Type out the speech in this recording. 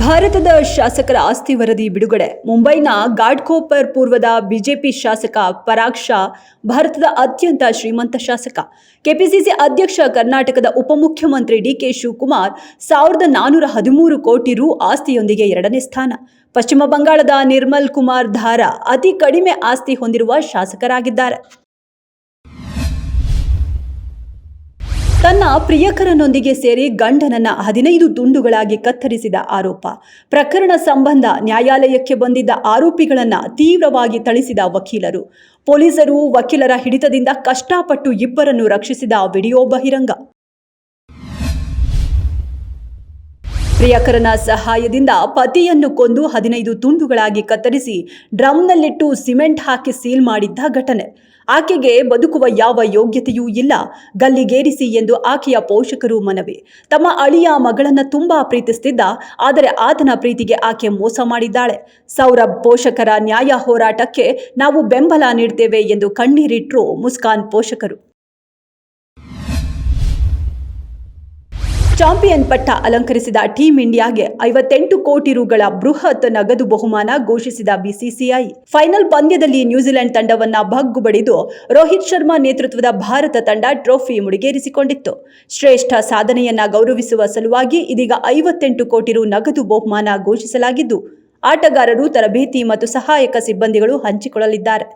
ಭಾರತದ ಶಾಸಕರ ಆಸ್ತಿ ವರದಿ ಬಿಡುಗಡೆ. ಮುಂಬೈನ ಘಾಟ್ಕೋಪರ್ ಪೂರ್ವದ ಬಿಜೆಪಿ ಶಾಸಕ ಪರಾಗ್ ಶಾ ಭಾರತದ ಅತ್ಯಂತ ಶ್ರೀಮಂತ ಶಾಸಕ. ಕೆಪಿಸಿಸಿ ಅಧ್ಯಕ್ಷ, ಕರ್ನಾಟಕದ ಉಪಮುಖ್ಯಮಂತ್ರಿ ಡಿಕೆ ಶಿವಕುಮಾರ್ 1413 ಕೋಟಿ ರು ಆಸ್ತಿಯೊಂದಿಗೆ 2ನೇ ಸ್ಥಾನ. ಪಶ್ಚಿಮ ಬಂಗಾಳದ ನಿರ್ಮಲ್ ಕುಮಾರ್ ಧಾರಾ ಅತಿ ಕಡಿಮೆ ಆಸ್ತಿ ಹೊಂದಿರುವ ಶಾಸಕರಾಗಿದ್ದಾರೆ. ತನ್ನ ಪ್ರಿಯಕರನೊಂದಿಗೆ ಸೇರಿ ಗಂಡನನ್ನ 15 ತುಂಡುಗಳಾಗಿ ಕತ್ತರಿಸಿದ ಆರೋಪ. ಪ್ರಕರಣ ಸಂಬಂಧ ನ್ಯಾಯಾಲಯಕ್ಕೆ ಬಂದಿದ್ದ ಆರೋಪಿಗಳನ್ನ ತೀವ್ರವಾಗಿ ಥಳಿಸಿದ ವಕೀಲರು. ಪೊಲೀಸರು ವಕೀಲರ ಹಿಡಿತದಿಂದ ಕಷ್ಟಪಟ್ಟು ಇಬ್ಬರನ್ನು ರಕ್ಷಿಸಿದ ವಿಡಿಯೋ ಬಹಿರಂಗ. ಪ್ರಿಯಕರನ ಸಹಾಯದಿಂದ ಪತಿಯನ್ನು ಕೊಂದು 15 ತುಂಡುಗಳಾಗಿ ಕತ್ತರಿಸಿ ಡ್ರಮ್ನಲ್ಲಿಟ್ಟು ಸಿಮೆಂಟ್ ಹಾಕಿ ಸೀಲ್ ಮಾಡಿದ್ದ ಘಟನೆ. ಆಕೆಗೆ ಬದುಕುವ ಯಾವ ಯೋಗ್ಯತೆಯೂ ಇಲ್ಲ, ಗಲ್ಲಿಗೇರಿಸಿ ಎಂದು ಆಕೆಯ ಪೋಷಕರು ಮನವಿ. ತಮ್ಮ ಅಳಿಯ ಮಗಳನ್ನ ತುಂಬಾ ಪ್ರೀತಿಸುತ್ತಿದ್ದ, ಆದರೆ ಆತನ ಪ್ರೀತಿಗೆ ಆಕೆ ಮೋಸ ಮಾಡಿದ್ದಾಳೆ. ಸೌರಭ್ ಪೋಷಕರ ನ್ಯಾಯ ಹೋರಾಟಕ್ಕೆ ನಾವು ಬೆಂಬಲ ನೀಡ್ತೇವೆ ಎಂದು ಕಣ್ಣೀರಿಟ್ರು ಮುಸ್ಕಾನ್ ಪೋಷಕರು. ಚಾಂಪಿಯನ್ ಪಟ್ಟ ಅಲಂಕರಿಸಿದ ಟೀಂ ಇಂಡಿಯಾಗೆ 58 ಕೋಟಿ ರುಗಳ ಬೃಹತ್ ನಗದು ಬಹುಮಾನ ಘೋಷಿಸಿದ ಬಿಸಿಸಿಐ. ಫೈನಲ್ ಪಂದ್ಯದಲ್ಲಿ ನ್ಯೂಜಿಲೆಂಡ್ ತಂಡವನ್ನ ಭಗ್ಗು ಬಡಿದು ರೋಹಿತ್ ಶರ್ಮಾ ನೇತೃತ್ವದ ಭಾರತ ತಂಡ ಟ್ರೋಫಿ ಮುಡಿಗೇರಿಸಿಕೊಂಡಿತ್ತು. ಶ್ರೇಷ್ಠ ಸಾಧನೆಯನ್ನ ಗೌರವಿಸುವ ಸಲುವಾಗಿ ಇದೀಗ 58 ಕೋಟಿ ರು ನಗದು ಬಹುಮಾನ ಘೋಷಿಸಲಾಗಿದ್ದು, ಆಟಗಾರರು, ತರಬೇತಿ ಮತ್ತು ಸಹಾಯಕ ಸಿಬ್ಬಂದಿಗಳು ಹಂಚಿಕೊಳ್ಳಲಿದ್ದಾರೆ.